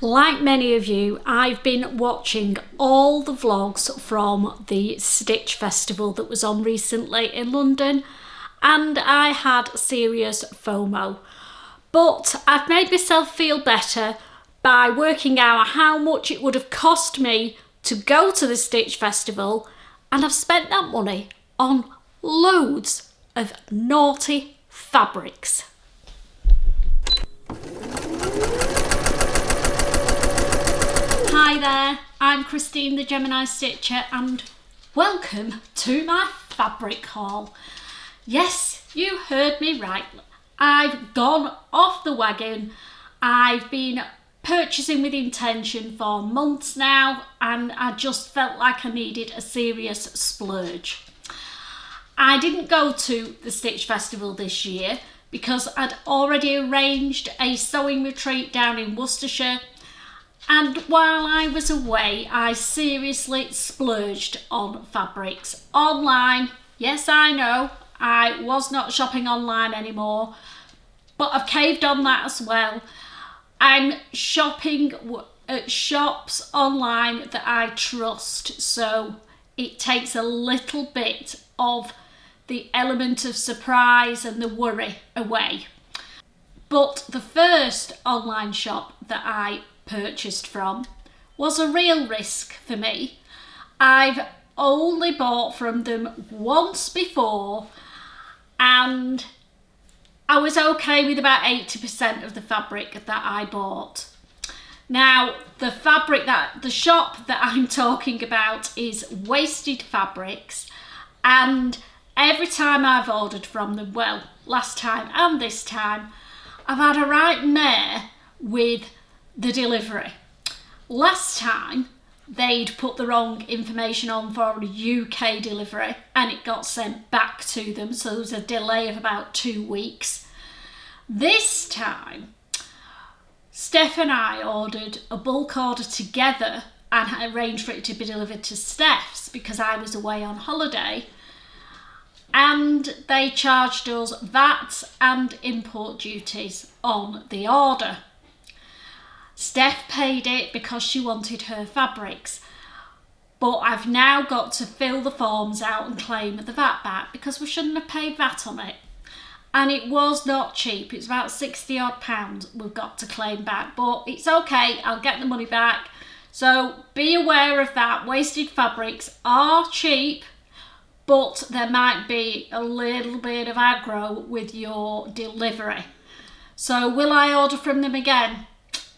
Like many of you, I've been watching all the vlogs from the Sitich Festival that was on recently in London, and I had serious FOMO. But I've made myself feel better by working out how much it would have cost me to go to the Sitich Festival, and I've spent that money on loads of naughty fabrics. Hi there, I'm Christine the Gemini Stitcher and welcome to my fabric haul. Yes, you heard me right. I've gone off the wagon. I've been purchasing with intention for months now and I just felt like I needed a serious splurge. I didn't go to the Sitich Festival this year because I'd already arranged a sewing retreat down in Worcestershire. And while I was away, I seriously splurged on fabrics. Online, yes I know, I was not shopping online anymore, but I've caved on that as well. I'm shopping at shops online that I trust, so it takes a little bit of the element of surprise and the worry away. But the first online shop that I purchased from was a real risk for me. I've only bought from them once before and I was okay with about 80% of the fabric that I bought. Now the shop that I'm talking about is Wasted Fabrics, and every time I've ordered from them, well, last time and this time, I've had a right mare with the delivery. Last time they'd put the wrong information on for a UK delivery and it got sent back to them, so there was a delay of about 2 weeks. This time Steph and I ordered a bulk order together and arranged for it to be delivered to Steph's because I was away on holiday, and they charged us VAT and import duties on the order. Steph paid it because she wanted her fabrics, but I've now got to fill the forms out and claim the VAT back because we shouldn't have paid VAT on it. And it was not cheap, it's about £60 odd we've got to claim back, but it's okay, I'll get the money back. So be aware of that. Wasted fabrics are cheap, but there might be a little bit of aggro with your delivery. So will I order from them again?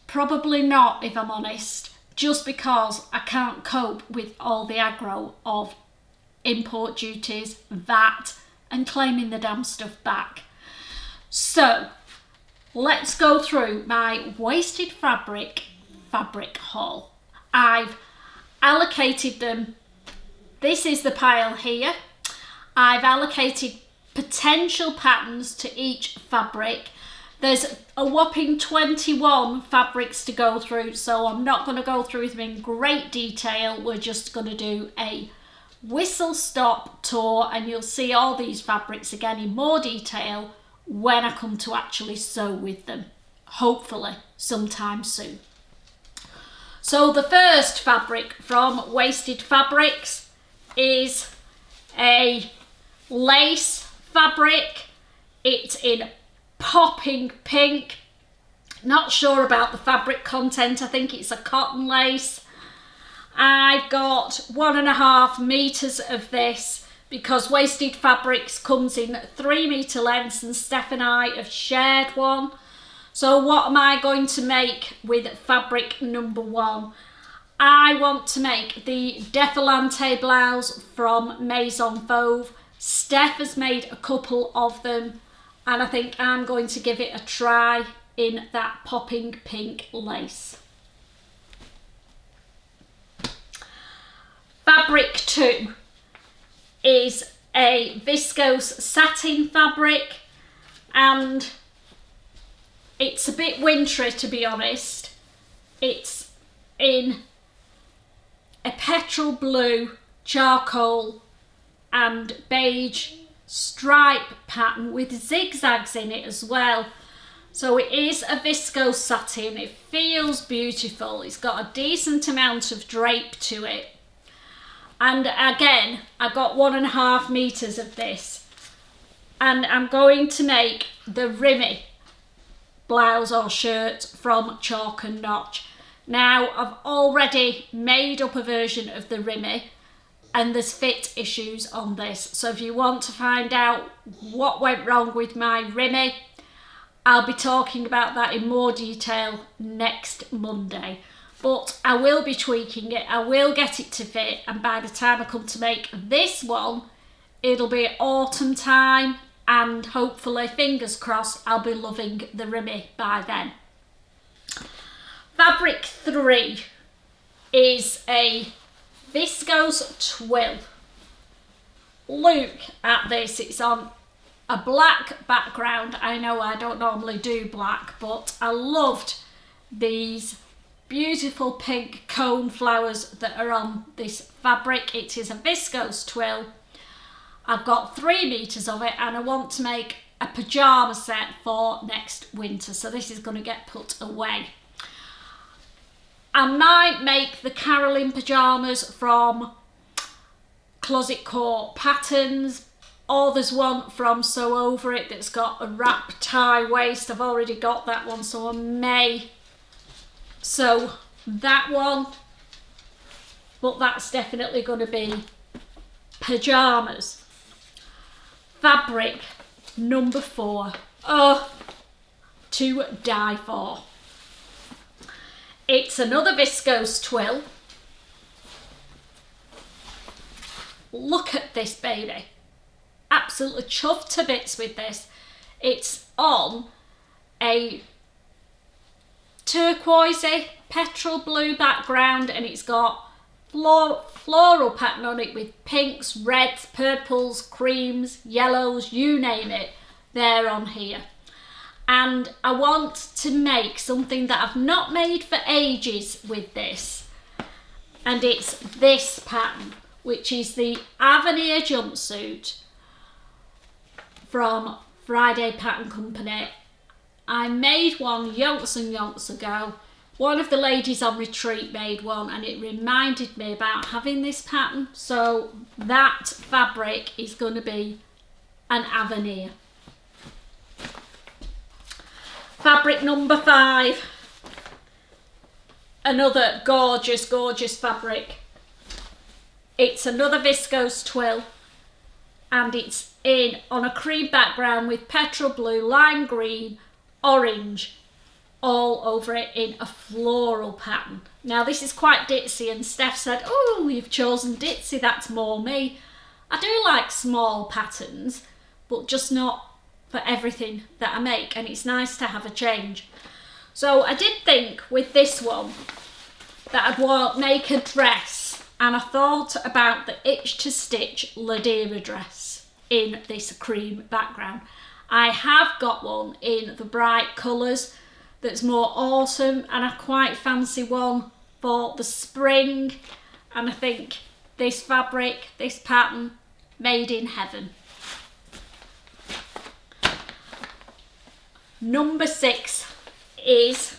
Probably not, if I'm honest, just because I can't cope with all the aggro of import duties, VAT, and claiming the damn stuff back. So let's go through my wasted fabric haul. I've allocated them. This is the pile here. I've allocated potential patterns to each fabric. There's a whopping 21 fabrics to go through, so I'm not going to go through them in great detail. We're just going to do a whistle-stop tour and you'll see all these fabrics again in more detail when I come to actually sew with them, hopefully sometime soon. So the first fabric from Wasted Fabrics is a lace fabric. It's in popping pink. Not sure about the fabric content, I think it's a cotton lace. I've got 1.5 meters of this because Wasted Fabrics comes in 3 meter lengths and Steph and I have shared one. So what am I going to make with fabric number 1? I want to make the défilante blouse from Maison Fauve. Steph has made a couple of them and I think I'm going to give it a try in that popping pink lace. Fabric 2 is a viscose satin fabric and it's a bit wintry, to be honest. It's in a petrol blue, charcoal and beige stripe pattern with zigzags in it as well. So it is a viscose satin. It feels beautiful. It's got a decent amount of drape to it. And again, I got 1.5 meters of this. And I'm going to make the rimmy blouse or shirt from Chalk and Notch. Now, I've already made up a version of the rimmy and there's fit issues on this. So if you want to find out what went wrong with my rimmy, I'll be talking about that in more detail next Monday. But I will be tweaking it, I will get it to fit, and by the time I come to make this one, it'll be autumn time, and hopefully, fingers crossed, I'll be loving the rimmy by then. Fabric 3 is a viscose twill. Look at this, it's on a black background. I know I don't normally do black, but I loved these beautiful pink cone flowers that are on this fabric. It is a viscose twill. I've got 3 meters of it and I want to make a pyjama set for next winter. So this is going to get put away. I might make the Caroline pyjamas from Closet Court Patterns, or there's one from Sew Over It that's got a wrap tie waist. I've already got that one, so I may sew that one, but that's definitely going to be pyjamas. Fabric number 4, oh, to die for. It's another viscose twill. Look at this baby. Absolutely chuffed to bits with this. It's on a turquoisey petrol blue background and it's got floral pattern on it with pinks, reds, purples, creams, yellows, you name it, they're on here. And I want to make something that I've not made for ages with this, and it's this pattern, which is the Avenir jumpsuit from Friday Pattern Company. I made one yonks and yonks ago. One of the ladies on retreat made one and it reminded me about having this pattern. So that fabric is going to be an Avenir. Fabric number 5. Another gorgeous, gorgeous fabric. It's another viscose twill and it's on a cream background with petrol blue, lime green, orange all over it in a floral pattern. Now this is quite ditzy and Steph said, oh, you've chosen ditzy, that's more me. I do like small patterns, but just not for everything that I make, and it's nice to have a change. So I did think with this one that I'd make a dress, and I thought about the Itch to Stitch Ladera dress in this cream background. I have got one in the bright colours that's more autumn, and I quite fancy one for the spring, and I think this fabric, this pattern, made in heaven. Number 6 is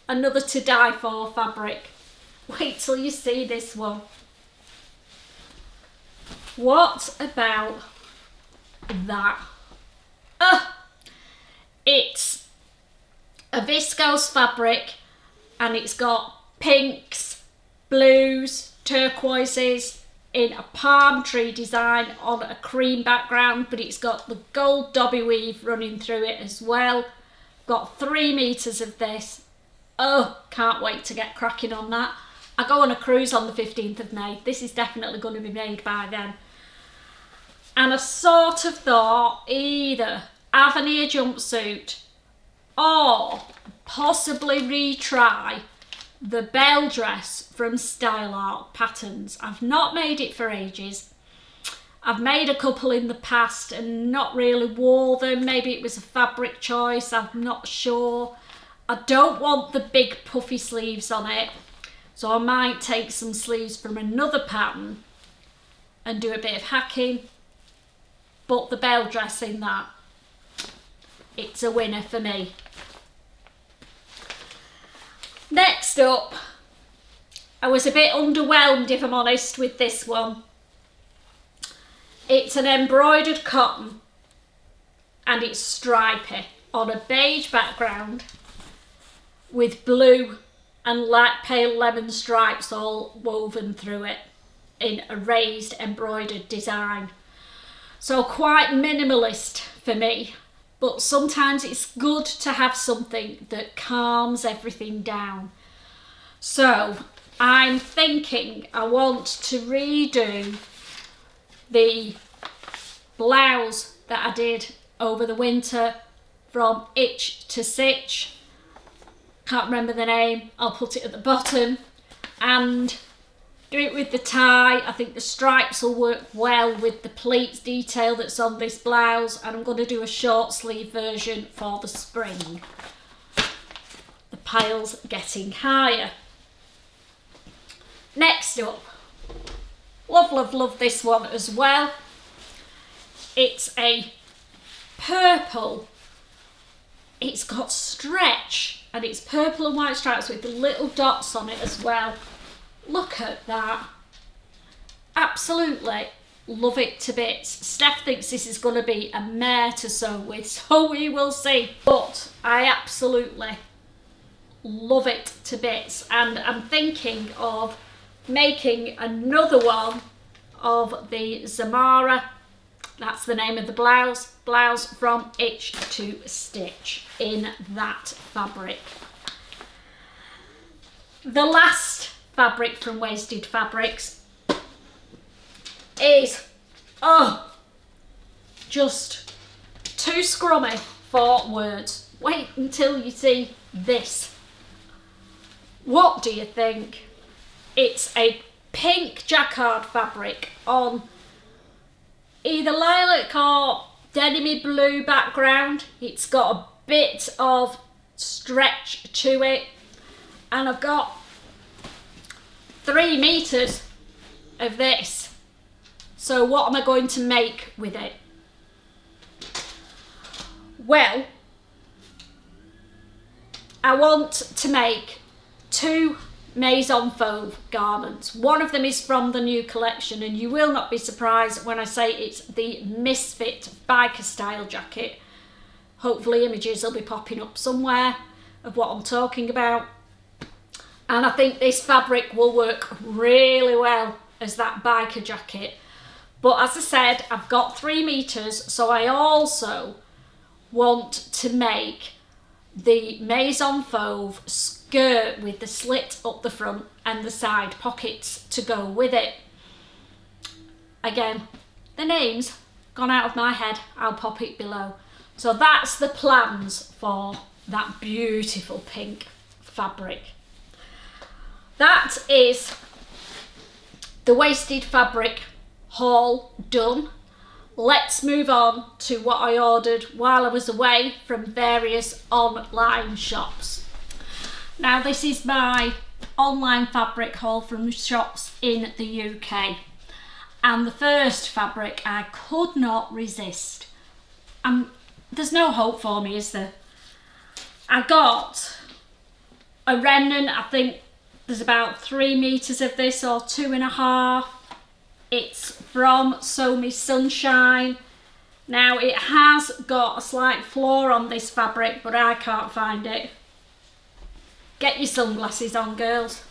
another to die for fabric. Wait till you see this one. What about that? It's a viscose fabric and it's got pinks, blues, turquoises in a palm tree design on a cream background, but it's got the gold dobby weave running through it as well. Got 3 meters of this. Oh, can't wait to get cracking on that. I go on a cruise on the 15th of May. This is definitely going to be made by then. And I sort of thought either Avenir jumpsuit or possibly retry the bell dress from Style Art Patterns. I've not made it for ages. I've made a couple in the past and not really wore them. Maybe it was a fabric choice, I'm not sure. I don't want the big puffy sleeves on it, so I might take some sleeves from another pattern and do a bit of hacking, but the bell dress in that, it's a winner for me. Next up, I was a bit underwhelmed, if I'm honest, with this one. It's an embroidered cotton and it's stripy on a beige background with blue and light pale lemon stripes all woven through it in a raised embroidered design. So quite minimalist for me, but sometimes it's good to have something that calms everything down. So I'm thinking I want to redo the blouse that I did over the winter from Itch to Sitch. Can't remember the name, I'll put it at the bottom, and do it with the tie. I think the stripes will work well with the pleats detail that's on this blouse, and I'm going to do a short sleeve version for the spring. The pile's getting higher. Next up, love this one as well. It's a purple, it's got stretch and it's purple and white stripes with little dots on it as well. Look at that. Absolutely love it to bits. Steph thinks this is going to be a mare to sew with, so we will see. But I absolutely love it to bits, and I'm thinking of making another one of the Zamara, that's the name of the blouse from Itch to Stitch in that fabric. The last fabric from Wasted Fabrics is, just too scrummy for words. Wait until you see this. What do you think? It's a pink jacquard fabric on either lilac or denim blue background. It's got a bit of stretch to it, and I've got 3 meters of this. So what am I going to make with it? Well, I want to make 2 Maison Fauve garments. One of them is from the new collection, and you will not be surprised when I say it's the Misfit biker style jacket. Hopefully images will be popping up somewhere of what I'm talking about. And I think this fabric will work really well as that biker jacket. But as I said, I've got 3 meters, so I also want to make the Maison Fauve skirt with the slit up the front and the side pockets to go with it. Again, the name's gone out of my head, I'll pop it below. So that's the plans for that beautiful pink fabric. That is the Wasted Fabric haul done. Let's move on to what I ordered while I was away from various online shops. Now this is my online fabric haul from shops in the UK. And the first fabric I could not resist. There's no hope for me, is there? I got a remnant, I think there's about 3 meters of this, or 2.5. It's from Sew Me Sunshine. Now it has got a slight flaw on this fabric, but I can't find it. Get your sunglasses on, girls.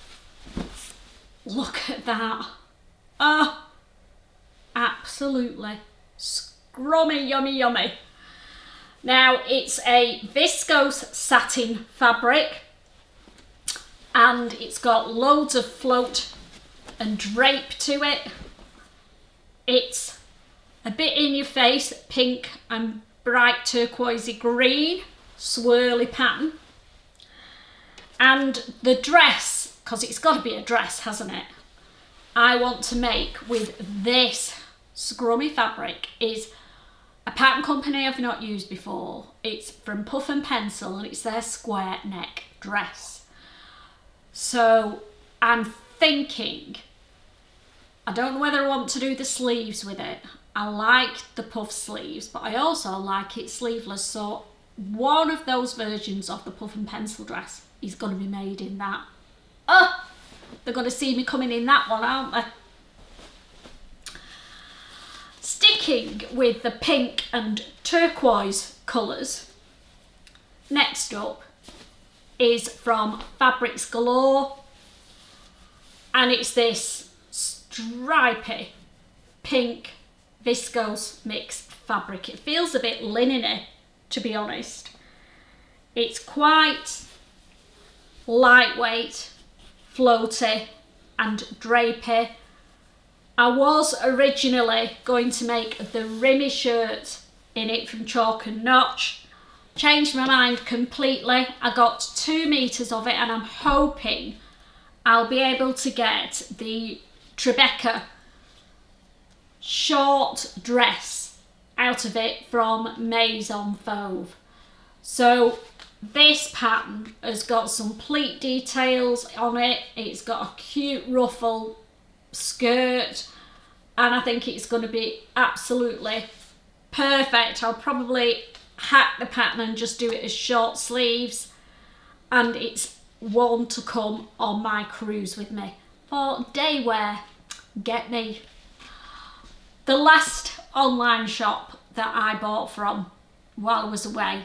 Look at that. Oh, absolutely scrummy, yummy. Now it's a viscose satin fabric, and it's got loads of float and drape to it. It's a bit in your face, pink and bright turquoisey green, swirly pattern. And the dress, because it's got to be a dress, hasn't it? I want to make with this scrummy fabric is a pattern company I've not used before. It's from Puff and Pencil, and it's their square neck dress. So I'm thinking, I don't know whether I want to do the sleeves with it. I like the puff sleeves, but I also like it sleeveless, so one of those versions of the puff and pencil dress is going to be made in that. Oh, they're going to see me coming in that one, aren't they? Sticking with the pink and turquoise colours, next up is from Fabrics Galore, and it's this stripy pink viscose mix fabric. It feels a bit linen-y, to be honest. It's quite lightweight, floaty and drapey. I was originally going to make the Rimmy shirt in it from Chalk and Notch. Changed my mind completely. I got 2 meters of it, and I'm hoping I'll be able to get the Tribeca short dress out of it from Maison Fauve. So this pattern has got some pleat details on it. It's got a cute ruffle skirt, and I think it's going to be absolutely perfect. I'll probably hack the pattern and just do it as short sleeves, and it's one to come on my cruise with me for day wear. Get me. The last online shop that I bought from while I was away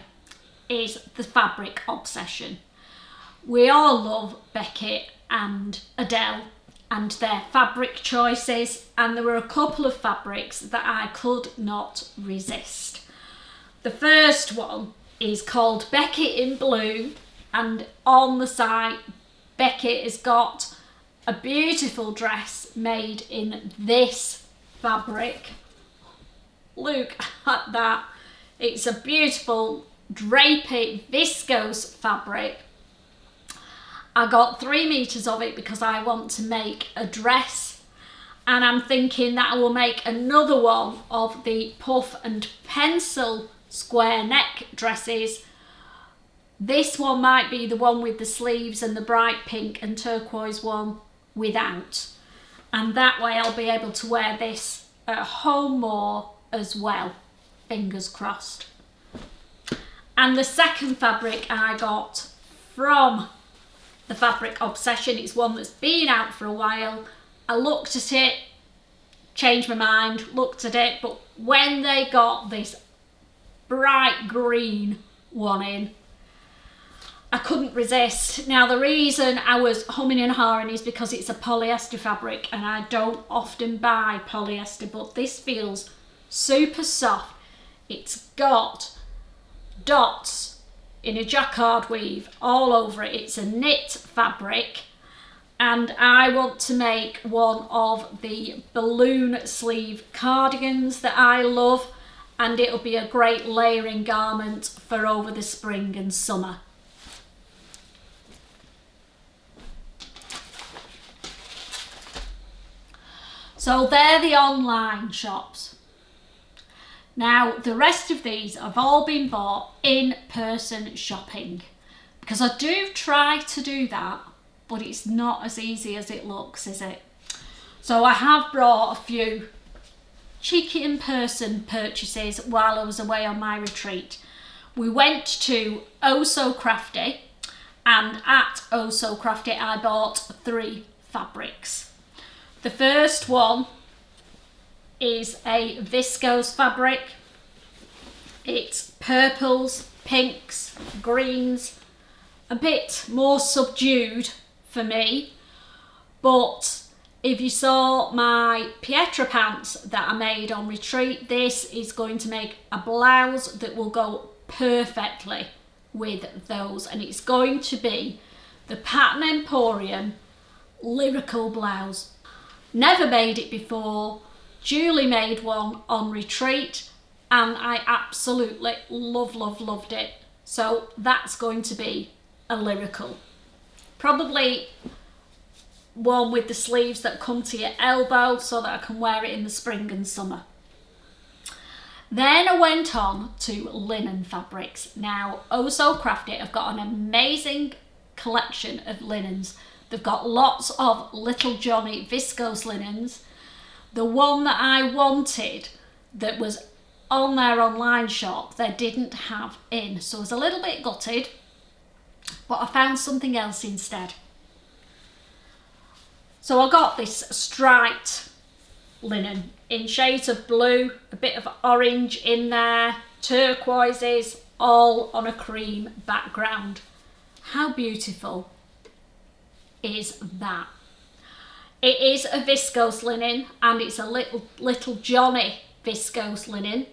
is the Fabric Obsession. We all love Beckett and Adele and their fabric choices, and there were a couple of fabrics that I could not resist. The first one is called Beckett in Blue, and on the site Beckett has got a beautiful dress made in this fabric. Look at that. It's a beautiful drapey viscose fabric. I got 3 meters of it because I want to make a dress, and I'm thinking that I will make another one of the puff and pencil square neck dresses. This one might be the one with the sleeves and the bright pink and turquoise one without, and that way I'll be able to wear this at home more as well, fingers crossed. And the second fabric I got from the Fabric Obsession, it's one that's been out for a while. I looked at it, changed my mind, looked at it, but when they got this bright green one in, I couldn't resist. Now, the reason I was humming and hawing is because it's a polyester fabric, and I don't often buy polyester, but this feels super soft. It's got dots in a jacquard weave all over it. It's a knit fabric, and I want to make one of the balloon sleeve cardigans that I love, and it'll be a great layering garment for over the spring and summer. So they're the online shops. Now, the rest of these have all been bought in-person shopping, because I do try to do that, but it's not as easy as it looks, is it? So I have brought a few cheeky in-person purchases while I was away on my retreat. We went to Oh So Crafty, and at Oh So Crafty I bought 3 fabrics. The first one is a viscose fabric. It's purples, pinks, greens, a bit more subdued for me, but if you saw my Pietra pants that I made on retreat, this is going to make a blouse that will go perfectly with those, and it's going to be the Pattern Emporium Lyrical blouse. Never made it before. Julie made one on retreat, and I absolutely loved it. So that's going to be a Lyrical. Probably one with the sleeves that come to your elbow so that I can wear it in the spring and summer. Then I went on to linen fabrics. Now, Oh So Crafty have got an amazing collection of linens. They've got lots of Little Johnny viscose linens. The one that I wanted that was on their online shop they didn't have in. So I was a little bit gutted, but I found something else instead. So I got this striped linen in shades of blue, a bit of orange in there, turquoises, all on a cream background. How beautiful is that? It is a viscose linen, and it's a little Johnny viscose linen.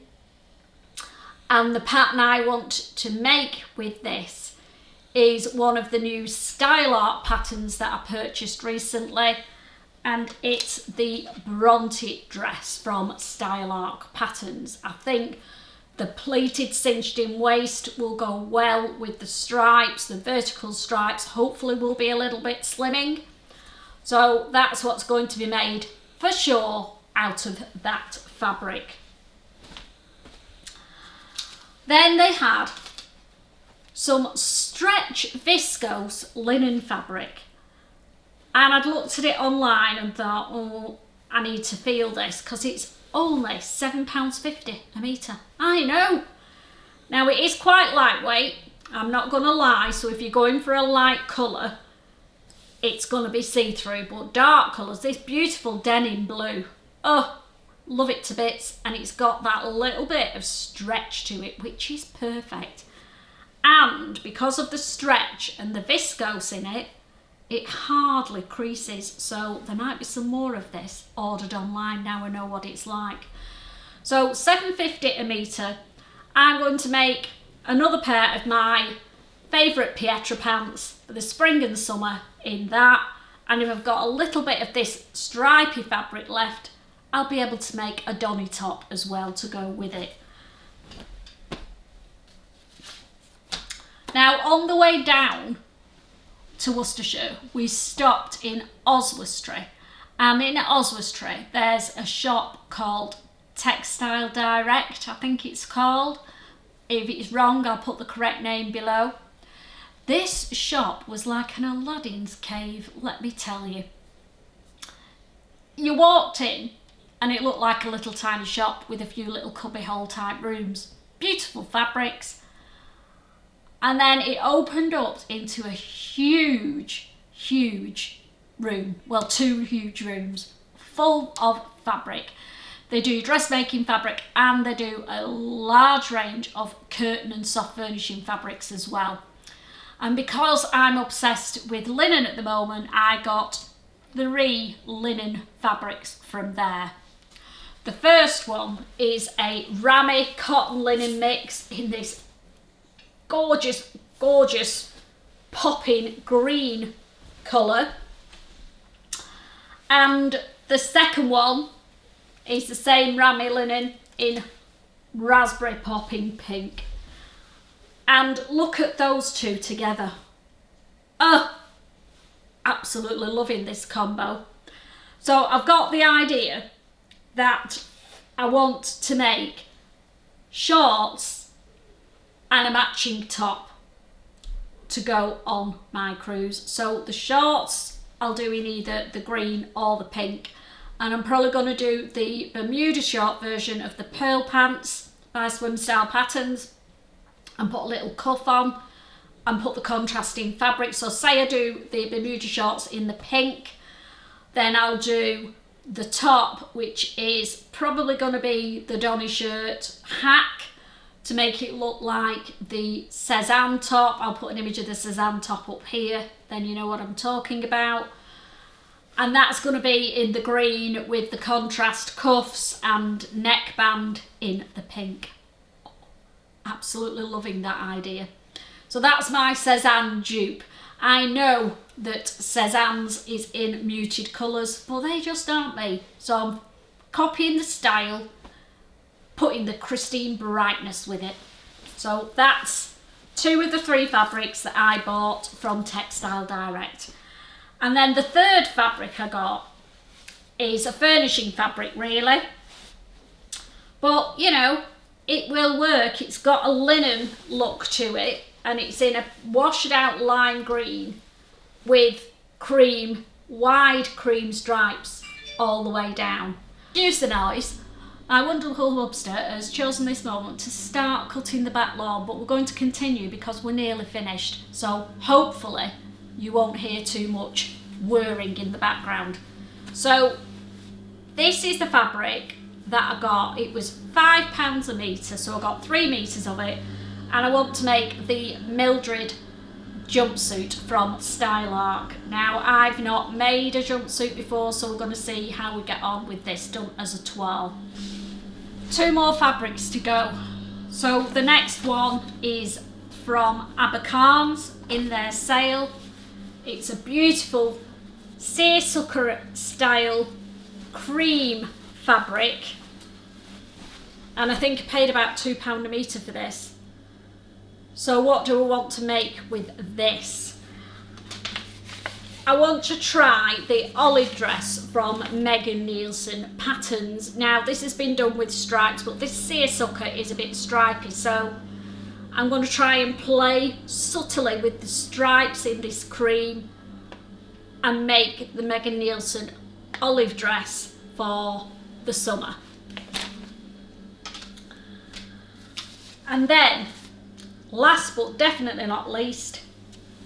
And the pattern I want to make with this is one of the new Style Art patterns that I purchased recently, and it's the Bronte dress from Style Art Patterns. I think the pleated cinched in waist will go well with the stripes. The vertical stripes hopefully will be a little bit slimming. So that's what's going to be made for sure out of that fabric. Then they had some stretch viscose linen fabric. And I'd looked at it online and thought, oh, I need to feel this, because it's only £7.50 a metre. I know. Now it is quite lightweight, I'm not going to lie, so if you're going for a light colour, it's going to be see-through, but dark colours, this beautiful denim blue, oh, love it to bits, and it's got that little bit of stretch to it, which is perfect. And because of the stretch and the viscose in it, it hardly creases, so there might be some more of this ordered online now I know what it's like. So £7.50 a metre. I'm going to make another pair of my favourite Pietra pants for the spring and summer in that, and if I've got a little bit of this stripy fabric left, I'll be able to make a Donny top as well to go with it. Now on the way down to Worcestershire, we stopped in Oswestry, and in Oswestry there's a shop called Textile Direct, I think it's called. If it's wrong, I'll put the correct name below. This shop was like an Aladdin's cave, let me tell you. You walked in and it looked like a little tiny shop with a few little cubbyhole type rooms, beautiful fabrics. And then it opened up into a huge room, well, two huge rooms full of fabric. They do dressmaking fabric and they do a large range of curtain and soft furnishing fabrics as well. And because I'm obsessed with linen at the moment, I got 3 linen fabrics from there. The first one is a Rami cotton linen mix in this gorgeous popping green colour, and the second one is the same Rami linen in raspberry popping pink. And look at those two together. Oh, absolutely loving this combo. So I've got the idea that I want to make shorts and a matching top to go on my cruise. So the shorts I'll do in either the green or the pink, and I'm probably going to do the Bermuda short version of the pearl pants by Swim Style Patterns and put a little cuff on and put the contrasting fabric. So say I do the Bermuda shorts in the pink, then I'll do the top, which is probably going to be the Donny shirt hack, to make it look like the Cezanne top. I'll put an image of the Cezanne top up here, then you know what I'm talking about. And that's going to be in the green with the contrast cuffs and neckband in the pink. Absolutely loving that idea. So that's my Cezanne dupe. I know that Cezanne's is in muted colours, but they just aren't me. So I'm copying the style, putting the Christine brightness with it. So that's 2 of the 3 fabrics that I bought from Textile Direct. And then the third fabric I got is a furnishing fabric really. But you know, it will work. It's got a linen look to it, and it's in a washed out lime green with cream, wide cream stripes all the way down. Excuse the noise. My wonderful hubster has chosen this moment to start cutting the back lawn, but we're going to continue because we're nearly finished. So hopefully you won't hear too much whirring in the background. So this is the fabric that I got. It was £5 a metre, so I got 3 metres of it, and I want to make the Mildred jumpsuit from Stylark. Now, I've not made a jumpsuit before, so we're going to see how we get on with this done as a toile. 2 more fabrics to go. So the next one is from Abercarn's in their sale. It's a beautiful seersucker style cream fabric, and I think I paid about £2 a metre for this. So what do I want to make with this? I want to try the olive dress from Megan Nielsen Patterns. Now this has been done with stripes, but this seersucker is a bit stripy, so I'm going to try and play subtly with the stripes in this cream and make the Megan Nielsen olive dress for the summer. And then, last but definitely not least,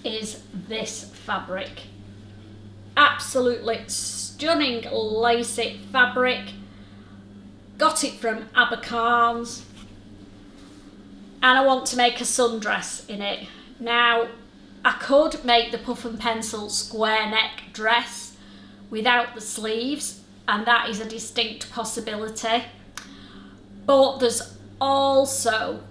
is this fabric. Absolutely stunning lacy fabric. Got it from Abercarn's, and I want to make a sundress in it. Now, I could make the puff and pencil square neck dress without the sleeves, and that is a distinct possibility. But there's also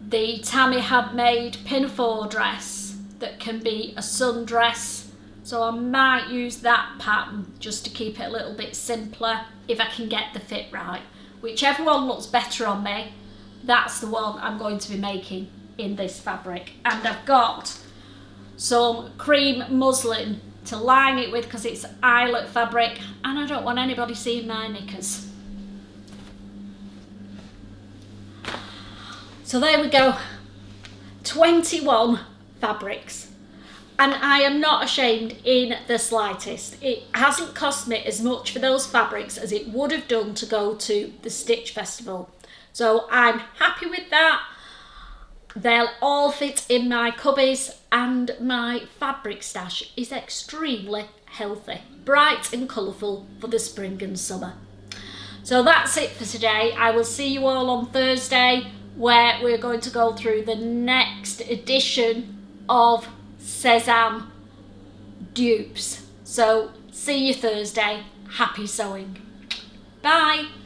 the Tammy had made pinafore dress that can be a sundress, so I might use that pattern just to keep it a little bit simpler if I can get the fit right. Whichever one looks better on me, that's the one I'm going to be making in this fabric. And I've got some cream muslin to line it with because it's eyelet fabric, and I don't want anybody seeing my knickers. So there we go, 21 fabrics, and I am not ashamed in the slightest. It hasn't cost me as much for those fabrics as it would have done to go to the Sitich Festival, so I'm happy with that. They'll all fit in my cubbies, and my fabric stash is extremely healthy, bright and colourful for the spring and summer. So that's it for today. I will see you all on Thursday, where we're going to go through the next edition of Sezam dupes. So see you Thursday. Happy sewing. Bye.